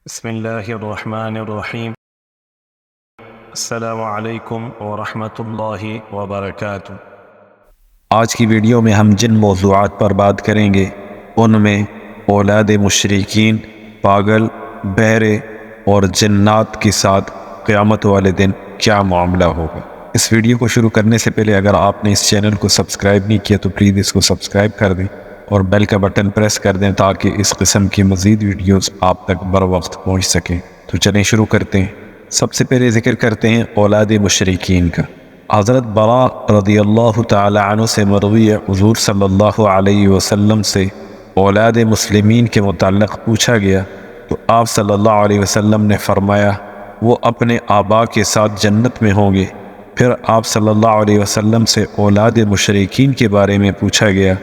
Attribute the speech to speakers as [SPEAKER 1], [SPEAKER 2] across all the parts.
[SPEAKER 1] بسم اللہ الرحمن الرحیم۔ السلام علیکم ورحمۃ اللہ وبرکاتہ۔
[SPEAKER 2] آج کی ویڈیو میں ہم جن موضوعات پر بات کریں گے ان میں اولاد مشرکین، پاگل، بہرے اور جنات کے ساتھ قیامت والے دن کیا معاملہ ہوگا۔ اس ویڈیو کو شروع کرنے سے پہلے اگر آپ نے اس چینل کو سبسکرائب نہیں کیا تو پلیز اس کو سبسکرائب کر دیں اور بیل کا بٹن پریس کر دیں تاکہ اس قسم کی مزید ویڈیوز آپ تک بر وقت پہنچ سکیں۔ تو چلیں شروع کرتے ہیں۔ سب سے پہلے ذکر کرتے ہیں اولاد مشرکین کا۔ حضرت براء رضی اللہ تعالی عنہ سے مروی ہے، حضور صلی اللہ علیہ وسلم سے اولاد مسلمین کے متعلق پوچھا گیا تو آپ صلی اللہ علیہ وسلم نے فرمایا وہ اپنے آبا کے ساتھ جنت میں ہوں گے۔ پھر آپ صلی اللہ علیہ وسلم سے اولاد مشرکین کے بارے میں پوچھا گیا،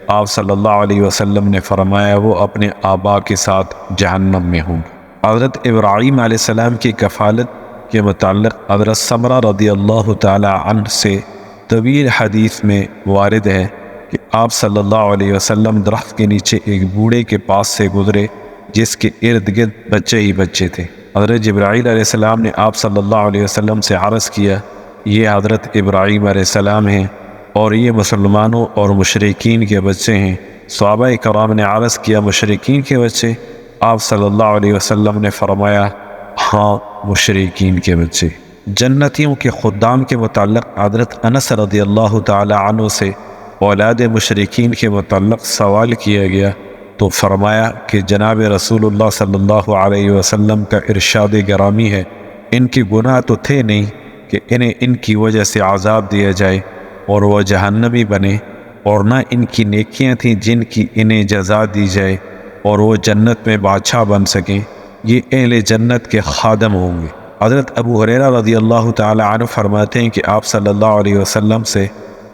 [SPEAKER 2] آپ صلی اللہ علیہ وسلم نے فرمایا وہ اپنے آبا کے ساتھ جہنم میں ہوں گے۔ حضرت ابراہیم علیہ السلام کی کفالت کے متعلق حضرت سمرہ رضی اللہ تعالی عنہ سے طویل حدیث میں وارد ہے کہ آپ صلی اللہ علیہ وسلم درخت کے نیچے ایک بوڑھے کے پاس سے گزرے جس کے ارد گرد بچے ہی بچے تھے۔ حضرت جبرائیل علیہ السلام نے آپ صلی اللہ علیہ وسلم سے عرض کیا یہ حضرت ابراہیم علیہ السلام ہیں اور یہ مسلمانوں اور مشرکین کے بچے ہیں۔ صحابہ کرام نے عرض کیا مشرکین کے بچے؟ آپ صلی اللہ علیہ وسلم نے فرمایا ہاں مشرکین کے بچے۔ جنتیوں کے خدام کے متعلق حضرت انس رضی اللہ تعالی عنہ سے اولاد مشرکین کے متعلق سوال کیا گیا تو فرمایا کہ جناب رسول اللہ صلی اللہ علیہ وسلم کا ارشاد گرامی ہے ان کے گناہ تو تھے نہیں کہ انہیں ان کی وجہ سے عذاب دیا جائے اور وہ جہنمی بنے، اور نہ ان کی نیکیاں تھیں جن کی انہیں جزا دی جائے اور وہ جنت میں بادشاہ بن سکیں، یہ اہل جنت کے خادم ہوں گے۔ حضرت ابو ہریرہ رضی اللہ تعالی عنہ فرماتے ہیں کہ آپ صلی اللہ علیہ وسلم سے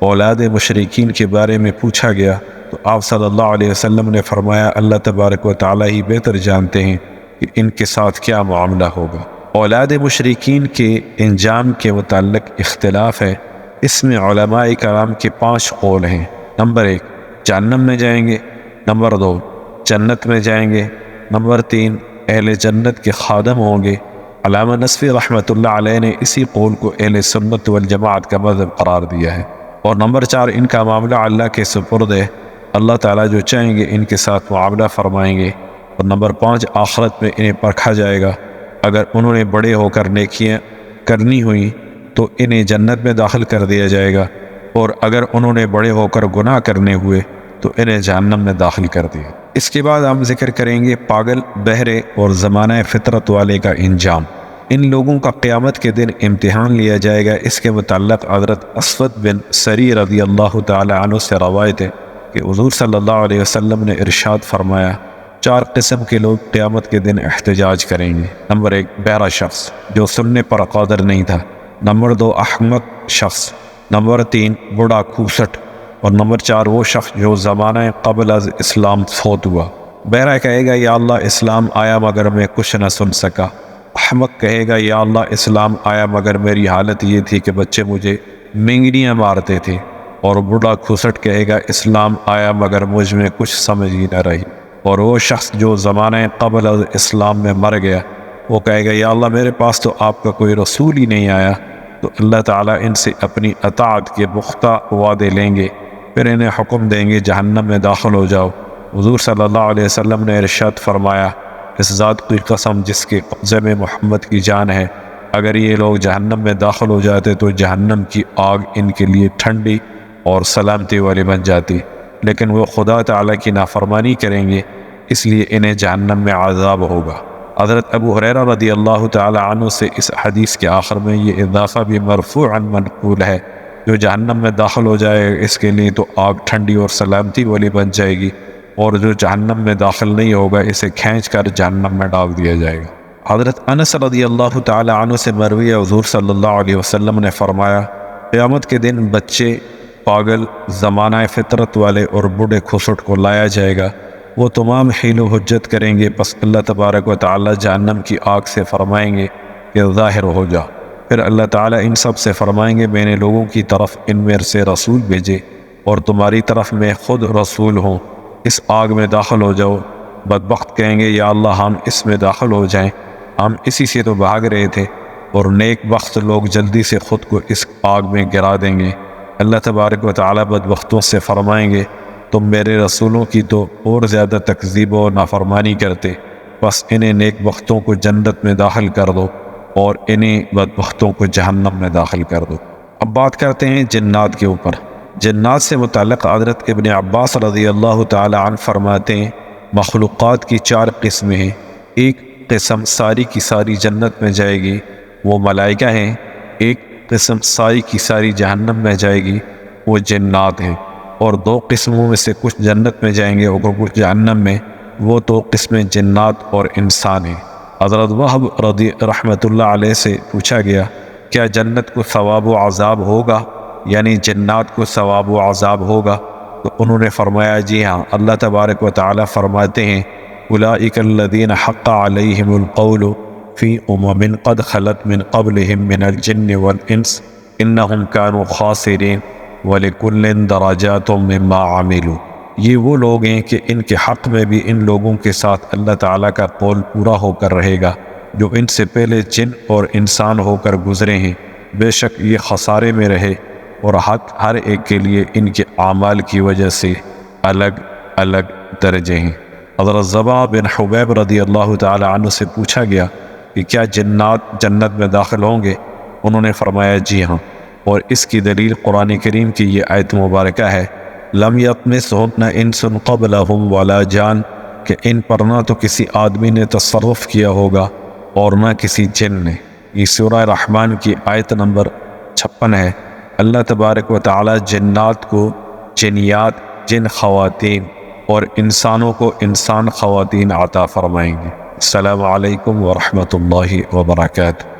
[SPEAKER 2] اولاد مشرکین کے بارے میں پوچھا گیا تو آپ صلی اللہ علیہ وسلم نے فرمایا اللہ تبارک و تعالی ہی بہتر جانتے ہیں کہ ان کے ساتھ کیا معاملہ ہوگا۔ اولاد مشرکین کے انجام کے متعلق اختلاف ہے، اس میں علماء کرام کے 5 قول ہیں۔ نمبر 1 جہنم میں جائیں گے، نمبر 2 جنت میں جائیں گے، نمبر 3 اہل جنت کے خادم ہوں گے۔ علامہ نصفی رحمۃ اللہ علیہ نے اسی قول کو اہل سنت والجماعت کا مذہب قرار دیا ہے۔ اور نمبر 4 ان کا معاملہ اللہ کے سپرد ہے، اللہ تعالیٰ جو چاہیں گے ان کے ساتھ معاملہ فرمائیں گے۔ اور نمبر 5 آخرت میں انہیں پرکھا جائے گا، اگر انہوں نے بڑے ہو کر نیکیاں کرنی ہوئیں تو انہیں جنت میں داخل کر دیا جائے گا، اور اگر انہوں نے بڑے ہو کر گناہ کرنے ہوئے تو انہیں جہنم میں داخل کر دیا۔ اس کے بعد ہم ذکر کریں گے پاگل، بہرے اور زمانہ فطرت والے کا انجام۔ ان لوگوں کا قیامت کے دن امتحان لیا جائے گا۔ اس کے متعلق حضرت اسود بن سری رضی اللہ تعالی عنہ سے روایت ہے کہ حضور صلی اللہ علیہ وسلم نے ارشاد فرمایا 4 قسم کے لوگ قیامت کے دن احتجاج کریں گے۔ نمبر 1 بہرا شخص جو سننے پر قادر نہیں تھا، نمبر 2 احمق شخص، نمبر 3 بوڑھا کھوسٹ، اور نمبر 4 وہ شخص جو زمانہ قبل از اسلام فوت ہوا۔ بہرا کہے گا یا اللہ اسلام آیا مگر میں کچھ نہ سن سکا۔ احمق کہے گا یا اللہ اسلام آیا مگر میری حالت یہ تھی کہ بچے مجھے مینگنیاں مارتے تھے۔ اور بوڑھا کھوسٹ کہے گا اسلام آیا مگر مجھ میں کچھ سمجھ ہی نہ رہی۔ اور وہ شخص جو زمانہ قبل از اسلام میں مر گیا وہ کہے گا یا اللہ میرے پاس تو آپ کا کوئی رسول ہی نہیں آیا۔ تو اللہ تعالیٰ ان سے اپنی اطاعت کے پختہ وعدے لیں گے، پھر انہیں حکم دیں گے جہنم میں داخل ہو جاؤ۔ حضور صلی اللہ علیہ وسلم نے ارشاد فرمایا اس ذات کی قسم جس کے قبضے میں محمد کی جان ہے، اگر یہ لوگ جہنم میں داخل ہو جاتے تو جہنم کی آگ ان کے لیے ٹھنڈی اور سلامتی والی بن جاتی، لیکن وہ خدا تعالیٰ کی نافرمانی کریں گے اس لیے انہیں جہنم میں عذاب ہوگا۔ حضرت ابو ہریرہ رضی اللہ تعالی عنہ سے اس حدیث کے آخر میں یہ اضافہ بھی مرفوعا منقول ہے، جو جہنم میں داخل ہو جائے اس کے لیے تو آگ ٹھنڈی اور سلامتی والی بن جائے گی، اور جو جہنم میں داخل نہیں ہوگا اسے کھینچ کر جہنم میں ڈال دیا جائے گا۔ حضرت انس رضی اللہ تعالی عنہ سے مروی ہے حضور صلی اللہ علیہ وسلم نے فرمایا قیامت کے دن بچے، پاگل، زمانہ فطرت والے اور بوڑھے کھسٹ کو لایا جائے گا، وہ تمام حیل و حجت کریں گے، پس اللہ تبارک و تعالی جہنم کی آگ سے فرمائیں گے کہ ظاہر ہو جا۔ پھر اللہ تعالیٰ ان سب سے فرمائیں گے میں نے لوگوں کی طرف ان میں سے رسول بھیجے اور تمہاری طرف میں خود رسول ہوں، اس آگ میں داخل ہو جاؤ۔ بدبخت کہیں گے یا اللہ ہم اس میں داخل ہو جائیں، ہم اسی سے تو بھاگ رہے تھے، اور نیک بخت لوگ جلدی سے خود کو اس آگ میں گرا دیں گے۔ اللہ تبارک و تعالیٰ بدبختوں سے فرمائیں گے تم میرے رسولوں کی تو اور زیادہ تکذیب و نافرمانی کرتے، بس انہیں نیک بختوں کو جنت میں داخل کر دو اور انہیں بدبختوں کو جہنم میں داخل کر دو۔ اب بات کرتے ہیں جنات کے اوپر۔ جنات سے متعلق حضرت ابن عباس رضی اللہ تعالی عنہ فرماتے ہیں مخلوقات کی 4 قسمیں ہیں۔ ایک قسم ساری کی ساری جنت میں جائے گی، وہ ملائکہ ہیں۔ ایک قسم ساری کی ساری جہنم میں جائے گی، وہ جنات ہیں۔ اور 2 قسموں میں سے کچھ جنت میں جائیں گے اور کچھ جہنم میں، وہ 2 قسمیں جنات اور انسان ہیں۔ حضرت وہب رضی رحمۃ اللہ علیہ سے پوچھا گیا کیا جنت کو ثواب و عذاب ہوگا، یعنی جنات کو ثواب و عذاب ہوگا؟ تو انہوں نے فرمایا جی ہاں، اللہ تبارک و تعالیٰ فرماتے ہیں اولئک الذین حق علیہم القول فی امم قد خلت من قبلہم من الجن والانس انہم کانوا خاسرین ولکل درجات مما عملوا۔ یہ وہ لوگ ہیں کہ ان کے حق میں بھی ان لوگوں کے ساتھ اللہ تعالیٰ کا قول پورا ہو کر رہے گا جو ان سے پہلے جن اور انسان ہو کر گزرے ہیں، بے شک یہ خسارے میں رہے، اور حق ہر ایک کے لیے ان کے اعمال کی وجہ سے الگ الگ درجے ہیں۔ حضرت ضبا بن حبیب رضی اللہ تعالی عنہ سے پوچھا گیا کہ کیا جنات جنت میں داخل ہوں گے؟ انہوں نے فرمایا جی ہاں، اور اس کی دلیل قرآن کریم کی یہ آیت مبارکہ ہے لم یطمثہن انس قبلہم ولا جان، کہ ان پر نہ تو کسی آدمی نے تصرف کیا ہوگا اور نہ کسی جن نے۔ یہ سورہ رحمان کی آیت نمبر 56 ہے۔ اللہ تبارک و تعالی جنات کو جنیات جن خواتین اور انسانوں کو انسان خواتین عطا فرمائیں گے۔ السلام علیکم ورحمۃ اللہ وبرکاتہ۔